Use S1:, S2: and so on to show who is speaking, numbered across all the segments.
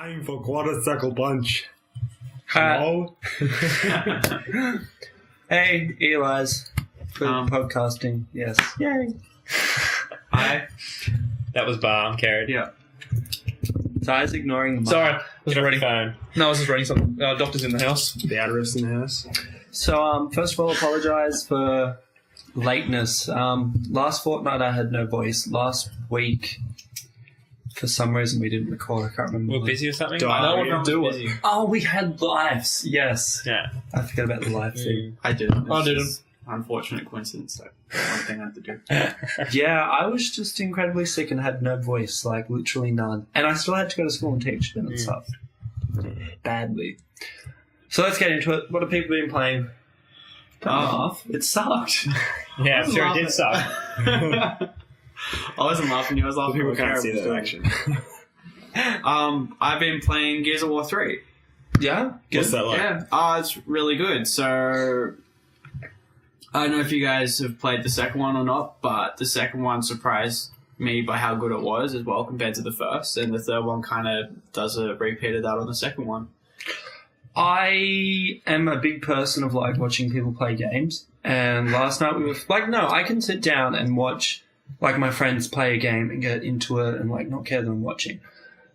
S1: Time for quarter circle punch.
S2: Hello.
S3: Hey, Eli's. For podcasting, yes. Yay.
S2: Hi. That was Bar. I'm carried.
S3: Yeah. So I was ignoring the mic.
S2: Sorry. I was
S4: Get off
S2: reading.
S4: your phone.
S2: No, I was just reading something. Doctor's in the house.
S1: The Adderist in the house.
S3: So, first of all, apologise for lateness. Last fortnight I had no voice. Last week, for some reason, we didn't record. I can't remember.
S4: We're busy or something?
S2: No,
S1: we
S2: we're busy.
S3: Oh, we had lives. Yes.
S4: Yeah.
S3: I forgot about the live thing.
S5: I didn't.
S2: I
S5: It's
S2: didn't.
S5: just Unfortunate coincidence. So one thing I had to do.
S3: Yeah, I was just incredibly sick and had no voice, like literally none. And I still had to go to school and teach them and stuff. Badly. So let's get into it. What have people been playing? Don't laugh. It sucked.
S4: Yeah, I'm sure it did suck.
S5: I wasn't laughing. I was laughing.
S1: People
S5: at
S1: can't
S5: what
S1: see
S5: Karen
S1: that
S5: was
S1: action.
S5: doing. I've been playing Gears of War 3.
S3: Yeah?
S1: What's that like?
S5: Yeah, it's really good. So I don't know if you guys have played the second one or not, but the second one surprised me by how good it was as well compared to the first, and the third one kind of does a repeat of that on the second one.
S3: I am a big person of like watching people play games, and last night we were like, no, I can sit down and watch like my friends play a game and get into it and like not care that I'm watching.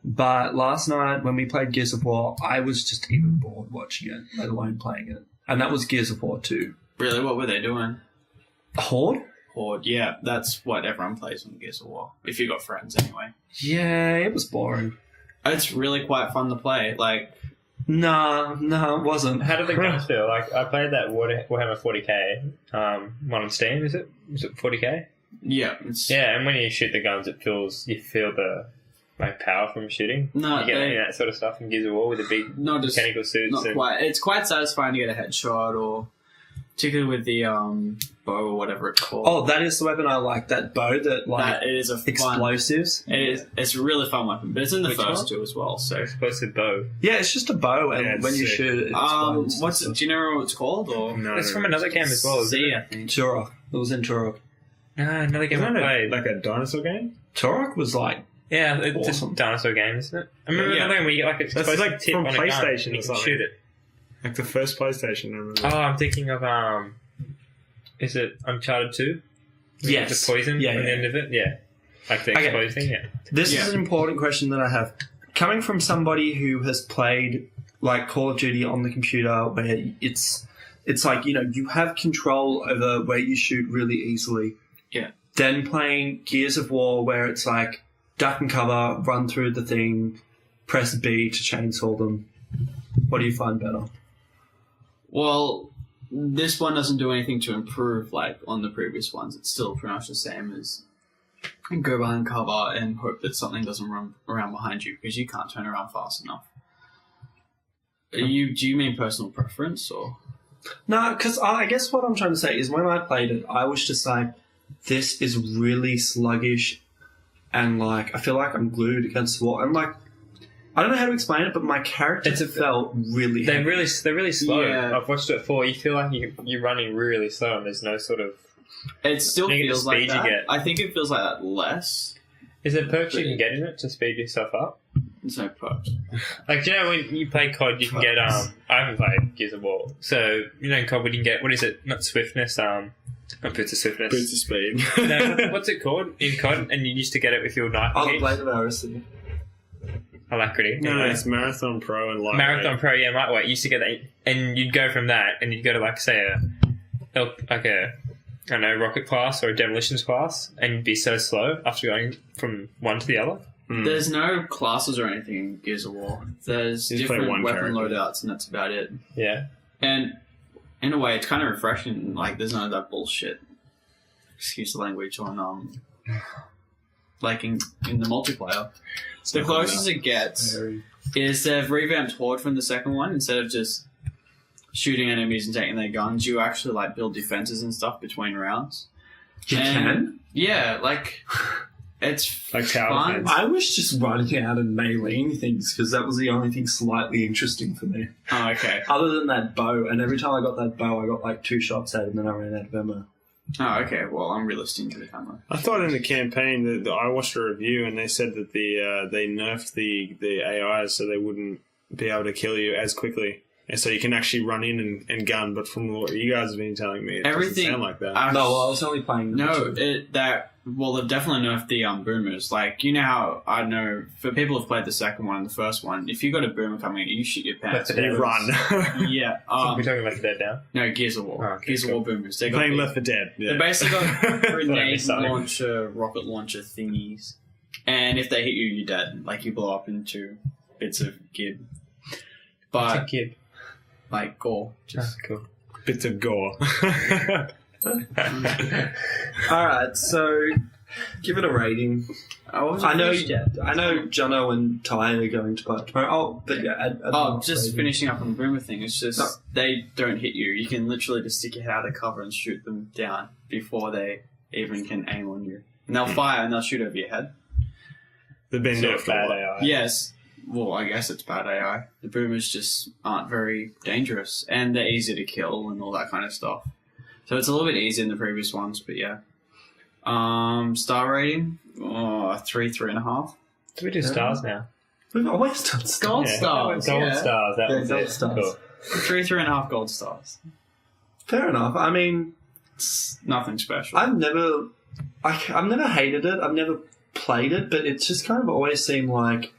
S3: But last night when we played Gears of War, I was just even bored watching it, let alone playing it. And that was Gears of War 2.
S5: Really, what were they doing?
S3: Horde?
S5: Horde, yeah, that's what everyone plays on Gears of War. If you got friends, anyway.
S3: Yeah, it was boring.
S5: It's really quite fun to play. Like,
S3: No, it wasn't.
S4: How did the guns feel? Like, I played that Warhammer 40k one on Steam, is it? Was it 40k?
S5: yeah, it's
S4: Yeah, and when you shoot the guns, you feel the power from shooting.
S5: No,
S4: you get any of that sort of stuff in Gears of War with the big
S5: not just
S4: mechanical suits.
S5: not
S4: and,
S5: quite. It's quite satisfying to get a headshot, or particularly with the bow or whatever it's called.
S3: Oh, that is the weapon I like, that bow that like
S5: that it is a fun.
S3: explosives.
S5: It is. It's a really fun weapon, but it's in the
S4: Which
S5: first
S4: one?
S5: two as well. So,
S4: explosive bow.
S3: Yeah, it's just a bow and
S1: Yeah, it's
S3: when you
S1: sick.
S3: shoot it, it explodes.
S5: what's it? Do you know what it's called? Or
S1: No,
S4: It's from another game as well, isn't
S5: C,
S4: it?
S5: I think.
S3: Turok. It was in Turok.
S4: No, another game I
S1: Isn't it
S4: played.
S1: like a dinosaur game?
S3: Turok was like,
S4: Yeah, it's
S3: Awesome.
S4: a dinosaur game, isn't it? I remember
S5: Yeah.
S4: another game where you get like a
S1: That's
S4: explosive
S1: like
S4: tip
S1: from
S4: on a gun
S1: PlayStation
S4: and you
S1: or
S4: can
S1: something.
S4: shoot it.
S1: Like the first PlayStation, I remember.
S4: Oh, I'm thinking of is it Uncharted 2?
S3: yes.
S4: The poison
S3: Yeah,
S4: at the
S3: yeah.
S4: end of it? Yeah. Like the
S3: Okay.
S4: explosive thing, yeah.
S3: This
S5: Yeah.
S3: is an important question that I have. Coming from somebody who has played like Call of Duty on the computer where it's like, you know, you have control over where you shoot really easily.
S5: Yeah.
S3: Then playing Gears of War where it's like duck and cover, run through the thing, press B to chainsaw them. What do you find better?
S5: Well, this one doesn't do anything to improve like on the previous ones. It's still pretty much the same as go behind cover and hope that something doesn't run around behind you because you can't turn around fast enough. Do you mean personal preference or?
S3: No, because I guess what I'm trying to say is when I played it, I was just like, this is really sluggish and like, I feel like I'm glued against the wall. I'm like, I don't know how to explain it, but my character felt really
S4: They're
S3: heavy.
S4: really slow.
S5: Yeah.
S4: I've watched it before. You feel like you're running really slow and there's no sort of...
S5: It still
S4: You get the
S5: feels like
S4: speed you
S5: that.
S4: get.
S5: I think it feels like that less.
S4: Is there perks you can get in it to speed yourself up?
S5: There's no perks.
S4: Like, do you know when you play COD, you can get... I haven't played Gears of War. So, you know in COD, you can get... What is it? Not swiftness. Not boots of swiftness.
S1: Boots of speed.
S4: No, what's it called in COD? And you used to get it with your knife.
S3: Oh, the Blade of Aracity.
S4: Alacrity.
S1: No, it's Marathon Pro and Lightweight.
S4: Marathon Pro, yeah, lightweight. You used to get that, and you'd go from that, and you'd go to like say I don't know, rocket class or a demolitions class, and you'd be so slow after going from one to the other.
S5: There's no classes or anything in Gears of War. There's
S1: You just play
S5: different
S1: one
S5: weapon
S1: character.
S5: loadouts, and that's about it.
S4: Yeah,
S5: And in a way, it's kind of refreshing. Like, there's none of that bullshit. Excuse the language on like in the multiplayer. The closest it gets is they've revamped Horde from the second one. Instead of just shooting enemies and taking their guns, you actually like build defenses and stuff between rounds.
S3: You
S5: And-
S3: can?
S5: Yeah, like it's
S1: Like tower
S5: fun.
S1: defense.
S3: I was just running out and meleeing things because that was the only thing slightly interesting for me.
S5: Oh, okay.
S3: Other than that bow, and every time I got that bow, I got like 2 shots out and then I ran out of ammo.
S5: Oh, okay. Well, I'm relisting to the camera.
S1: I thought in the campaign that I watched a review and they said that they nerfed the AIs so they wouldn't be able to kill you as quickly, and so you can actually run in and gun. But from what you guys have been telling me, it doesn't sound like that.
S3: No, well, I was only playing.
S5: Well, they've definitely nerfed the boomers. Like, you know how, I don't know, for people who've played the second one and the first one, if you got a boomer coming at you, you shoot your pants.
S1: You run.
S5: Yeah.
S4: We're talking about the Dead now.
S5: No, Gears of War.
S4: Oh, okay,
S5: Gears of War boomers. They got
S1: Playing Left 4 Dead. Yeah.
S5: They basically got grenade
S4: Sorry.
S5: launcher, rocket launcher thingies. And if they hit you, you're dead. Like, you blow up into bits of gib. But,
S4: Kid.
S5: like, gore. Just
S4: Cool.
S1: Bits of gore.
S3: Alright, so give it a rating. I know Jono and Ty are going to play it tomorrow. Oh, but yeah.
S5: Just finishing up on the boomer thing. It's just, they don't hit you. You can literally just stick your head out of cover and shoot them down before they even can aim on you. And they'll fire and they'll shoot over your head.
S1: They've been
S4: So
S1: nerfed a
S4: bad
S1: lot.
S4: AI.
S5: Yes. Well, I guess it's bad AI. The boomers just aren't very dangerous, and they're easy to kill and all that kind of stuff. So it's a little bit easier than the previous ones, but yeah. Star rating? 3.5.
S4: Do we do stars now?
S3: We've always done
S5: Gold
S4: Yeah.
S5: stars.
S4: Gold
S5: yeah.
S4: stars. That
S3: Yeah,
S4: was
S3: gold
S4: it.
S3: stars.
S4: Cool.
S5: 3.5 gold stars.
S3: Fair enough. I mean,
S5: It's nothing special.
S3: I've never hated it. I've never played it, but it's just kind of always seemed like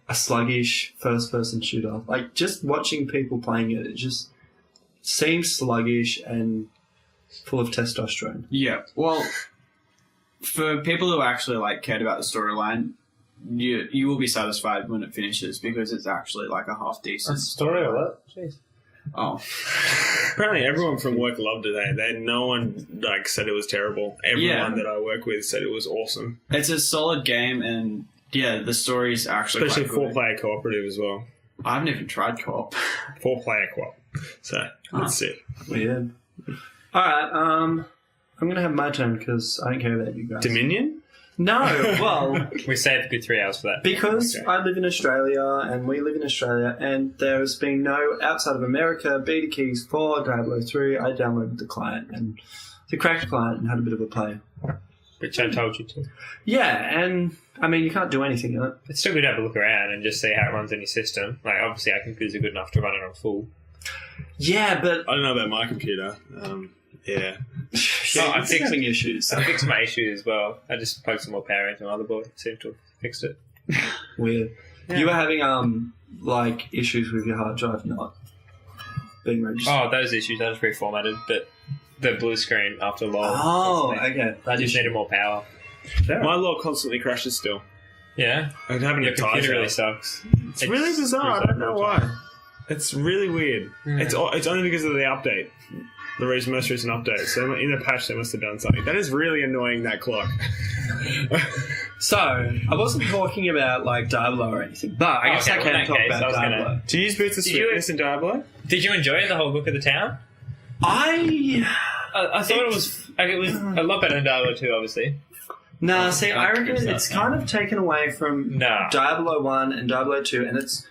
S3: a sluggish first-person shooter. Like, just watching people playing it, it just seems sluggish and full of testosterone.
S5: Yeah, well, for people who actually like cared about the storyline, you will be satisfied when it finishes because it's actually like a half decent
S4: Story or what? Jeez.
S5: Oh,
S1: Apparently, everyone from work loved it. No one said it was terrible. Everyone that I work with said it was awesome,
S5: it's a solid game, and yeah, the story's actually
S1: especially
S5: quite good.
S1: 4-player cooperative as well.
S5: I haven't even tried co-op.
S1: 4-player co-op. So let's see.
S3: Weird. Alright, I'm going to have my turn because I don't care about you guys.
S1: Dominion.
S3: No, well,
S4: We saved a good 3 hours for that.
S3: because
S1: Okay.
S3: I live in Australia and we live in Australia and there's been no, outside of America, beta keys for Diablo 3, I downloaded the client and the cracked client and had a bit of a play.
S4: Which I told you to.
S3: Yeah, and I mean, you can't do anything in it.
S4: It's still good to have a look around and just see how it runs in your system. Like, obviously, our computers are good enough to run it on full.
S3: Yeah, but
S1: I don't know about my computer. Yeah.
S4: I
S3: it's
S4: fixed-
S3: having issues.
S4: I fixed my issue as well. I just plugged some more power into my motherboard. Seemed to have fixed it.
S3: Weird.
S4: Yeah.
S3: You were having like issues with your hard drive not being registered.
S4: Oh, those issues. I just reformatted, but the blue screen after LOL.
S3: Oh,
S4: constantly-
S3: okay.
S4: I just needed more power.
S1: My log constantly crashes still.
S4: Yeah.
S1: I'm having
S4: Your
S1: a tie
S4: computer really
S1: out.
S4: sucks.
S1: It's really bizarre. I don't know why. It's really weird. It's only because of the update. The most recent update. So in the patch, they must have done something. That is really annoying, that clock.
S3: So, I wasn't talking about like Diablo or anything, but I guess
S4: Okay,
S3: I
S4: well, in
S3: can
S4: that
S3: talk
S4: case, I
S3: about
S4: was gonna-
S3: Diablo.
S1: Do you use boots of
S4: Did you-
S1: sweetness in Diablo?
S4: Did you enjoy the whole look of the town?
S3: I
S4: thought it was a lot better than Diablo 2, obviously.
S3: Nah, see, I reckon
S5: Is that
S3: it's kind of taken away from
S4: Nah.
S3: Diablo 1 and Diablo 2, and it's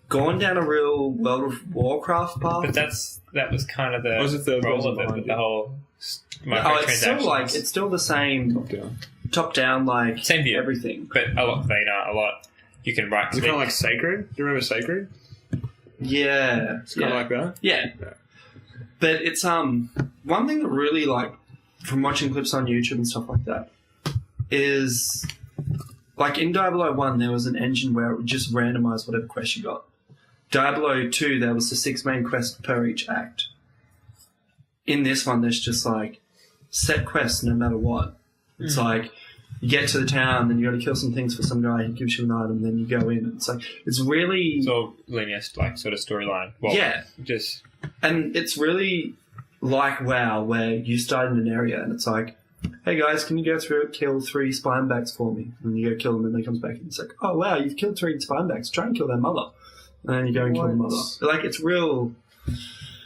S3: gone down a real World of Warcraft path.
S4: But that was kind of the
S1: Was it the
S4: role of it,
S1: behind
S4: with
S1: it?
S4: the whole
S3: Oh, it's still
S4: microtransactions.
S3: it's still the same
S1: Top down.
S3: top down, like
S4: Same view.
S3: everything.
S4: But a lot cleaner, a lot. You can right
S1: Is it
S4: click.
S1: kind of like Sacred? Do you remember Sacred?
S3: Yeah,
S1: It's kind of like that.
S3: yeah. But it's one thing that really like from watching clips on YouTube and stuff like that is like in Diablo 1 there was an engine where it would just randomise whatever quest you got. Diablo 2 there was the 6 main quests per each act. In this one there's just like set quests no matter what. It's like you get to the town, then you got to kill some things for some guy. He gives you an item, then you go in. It's like it's really
S4: It's all linear, like sort of storyline. Well,
S3: yeah.
S4: Just
S3: And it's really like WoW, where you start in an area and it's like, hey guys, can you go through it, kill 3 spinebacks for me? And you go kill them and they comes back and it's like, oh wow, you've killed 3 spinebacks, try and kill their mother. And then you go and kill the mother. Like, it's real,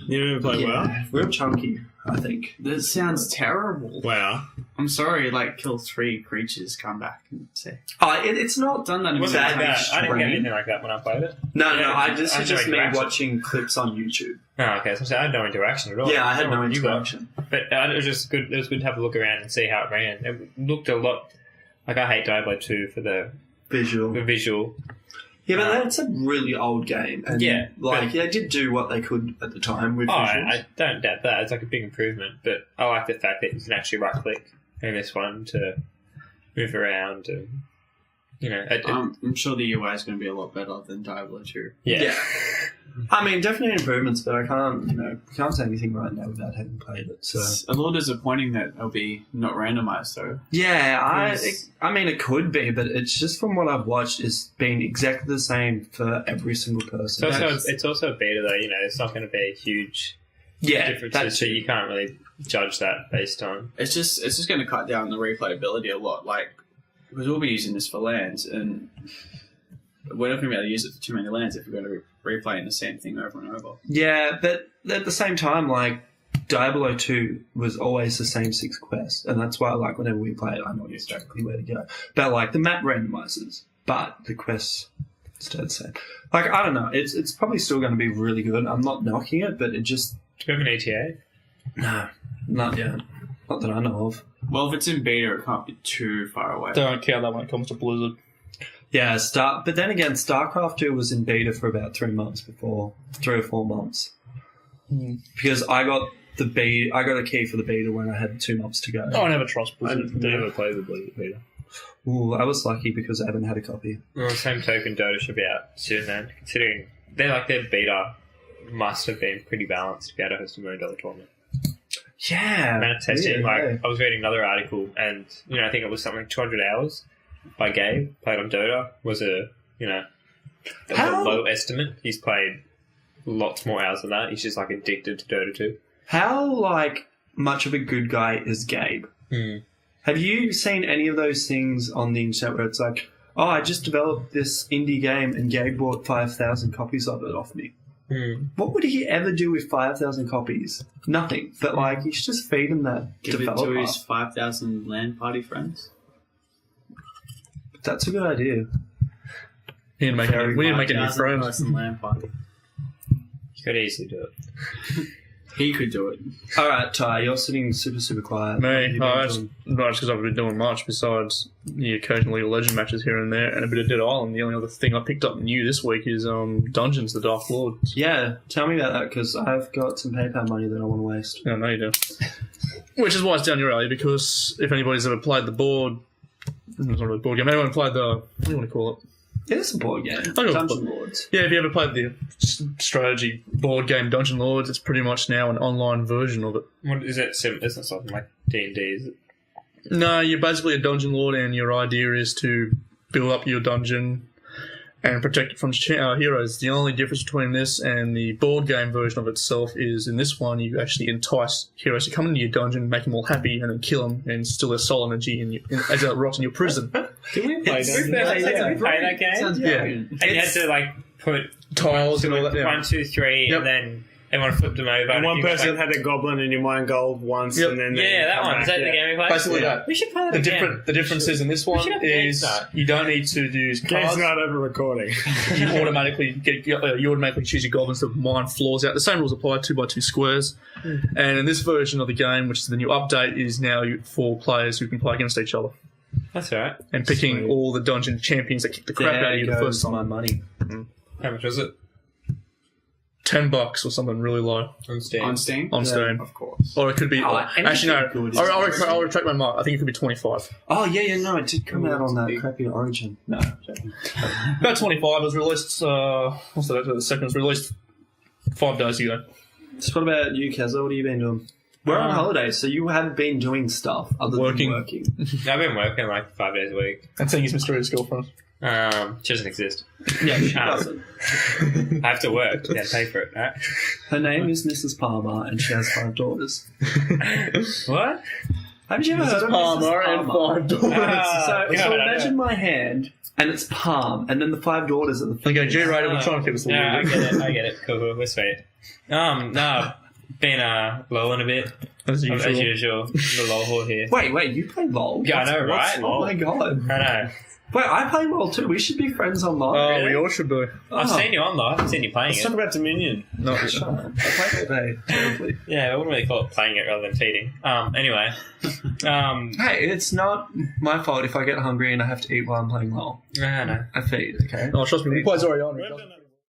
S1: You never played WoW?
S3: real chunky, I think.
S5: This sounds terrible.
S1: WoW.
S5: I'm sorry, like, kill 3 creatures, come back and say.
S3: Oh, it's not
S5: Done that in
S4: it
S5: a
S4: wasn't like
S3: That
S4: that. I didn't get
S3: extreme.
S4: anything like that when I played it.
S3: No,
S4: Yeah,
S3: I this
S4: I
S3: is just
S4: had no
S3: me
S4: interaction.
S3: watching clips on YouTube.
S4: Oh, okay. So I had no interaction at all.
S3: Yeah, I had no
S4: You got-
S3: interaction.
S4: but it was just good. It was good to have a look around and see how it ran. It looked a lot like I hate Diablo 2 for the
S3: Visual. Yeah, but that's a really old game. And they did do what they could at the time with visuals.
S4: I don't doubt that. It's like a big improvement, but I like the fact that you can actually right click in this one to move around and
S5: I'm sure the UI is going to be a lot better than Diablo 2.
S4: Yeah.
S3: I mean, definitely improvements, but I can't say anything right now without having played it. So
S5: It's a little disappointing that it'll be not randomized, though.
S3: yeah, I mean, it could be, but it's just from what I've watched, it's been exactly the same for every single person.
S4: It's also a beta, though. It's not going to be a huge differences, so you can't really judge that based on.
S5: It's just going to cut down the replayability a lot, because we'll be using this for lands, and we're not going to be able to use it for too many lands if we're going to be replaying the same thing over and over.
S3: Yeah, but at the same time, Diablo 2 was always the same 6 quests, and that's why, whenever we play it, I know exactly where to go. But, the map randomizes, but the quests stay the same. I don't know. It's probably still going to be really good. I'm not knocking it, but it just...
S4: Do you have an ETA?
S3: No, not yet. Not that I know of.
S5: Well, if it's in beta, it can't be too far away.
S6: Don't count that when it comes to Blizzard.
S3: Yeah, but then again, StarCraft 2 was in beta for about 3 months before, 3 or 4 months. Because I got a key for the beta when I had 2 months to go.
S6: Oh, I never trust Blizzard.
S1: I never played the beta.
S3: Ooh, I was lucky because I haven't had a copy.
S4: Well, same token, Dota should be out soon then, considering their beta must have been pretty balanced to be able to host a $1 million tournament.
S3: Yeah.
S4: Amount of testing,
S3: yeah.
S4: I was reading another article, and I think it was something like 200 hours by Gabe played on Dota was a low estimate. He's played lots more hours than that. He's just addicted to Dota 2.
S3: How much of a good guy is Gabe? Have you seen any of those things on the internet where it's I just developed this indie game and Gabe bought 5,000 copies of it off me? What would he ever do with 5,000 copies? Nothing. But you should just feed him that
S5: Give
S3: developer.
S5: it to his 5,000 LAN party friends.
S3: That's a good idea.
S6: We need to make a new friend.
S5: LAN party.
S4: You could easily do it.
S5: He could do it.
S3: All right, Ty, you're sitting super, super quiet.
S6: Me? Not just because I've been doing much besides the occasional League of Legends matches here and there and a bit of Dead Island. The only other thing I picked up new this week is Dungeons, the Darklords.
S3: Yeah, tell me about that because I've got some PayPal money that I want to waste.
S6: Yeah, I know you do. Which is why it's down your alley, because if anybody's ever played the board... It's not really a board game. Anyone played the... What do you want to call it?
S3: It is a board game. Dungeon Lords.
S6: Yeah, if you ever played the strategy board game Dungeon Lords, it's pretty much now an online version of it.
S4: What is it? Isn't something like D&D, is it?
S6: No, you're basically a Dungeon Lord, and your idea is to build up your dungeon and protect it from heroes. The only difference between this and the board game version of itself is in this one you actually entice heroes to come into your dungeon, make them all happy, and then kill them and steal their soul energy as it rots in your prison.
S4: Can we play that game?
S5: Sounds
S6: Yeah.
S4: And you had to put
S6: Tiles and all that.
S4: 1, 2, 3, and then everyone flipped them over.
S1: And one person had a goblin and you mine gold once, and then
S4: that one. Is that the game we played?
S6: Basically that.
S4: We should play that again.
S6: The difference is in this one is you don't need to use
S1: Game's
S6: cards.
S1: not over recording.
S6: You automatically choose your goblins to mine floors out. The same rules apply, 2x2 squares. And in this version of the game, which is the new update, is now for players who can play against each other.
S4: That's all right.
S6: And picking all the dungeon champions that kick the crap out of you the first time.
S3: My money.
S4: How much was it?
S6: $10 or something really low
S4: On Steam.
S5: On Steam?
S6: on Steam.
S5: Of course.
S6: Or it could be... actually, no.
S3: good is
S6: I'll retract my mark. I think it could be 25.
S3: Oh, no, it did come out on that crappy Origin. No.
S6: About 25. It was released... what's that? The second was released 5 days ago.
S3: So what about you, Keza? What have you been doing? We're on holiday, so you haven't been doing stuff other than working.
S4: I've been working 5 days a week.
S6: And seeing his mysterious girlfriend.
S4: She doesn't exist.
S3: Yeah, she doesn't.
S4: I have to work. You have to pay for it, right?
S3: Her name is Mrs. Palmer, and she has 5 daughters.
S4: What?
S3: Haven't you ever heard of
S6: Palmer
S3: Mrs.
S6: and
S3: Palmer?
S6: 5 daughters.
S3: So imagine my hand, and it's palm, and then the 5 daughters are the
S6: Okay, G-rated, we're trying to keep us a little bit.
S4: I get it. Cool. We're sweet. No, been lolling a bit.
S6: As usual.
S4: As usual. The lol hole here.
S3: Wait, you play LOL?
S4: Yeah, I know, right?
S3: Oh my god.
S4: I know.
S3: Wait, I play LOL too. We should be friends online.
S6: Oh, we all should be.
S4: I've seen you on live. I've seen you playing
S1: Let's
S4: it.
S1: talk about Dominion.
S6: No,
S3: I play all day, terribly.
S4: Yeah, I wouldn't really call it playing it rather than feeding. Anyway.
S3: Hey, it's not my fault if I get hungry and I have to eat while I'm playing LOL.
S4: I know.
S3: I feed, okay?
S6: trust me. He plays Oriana.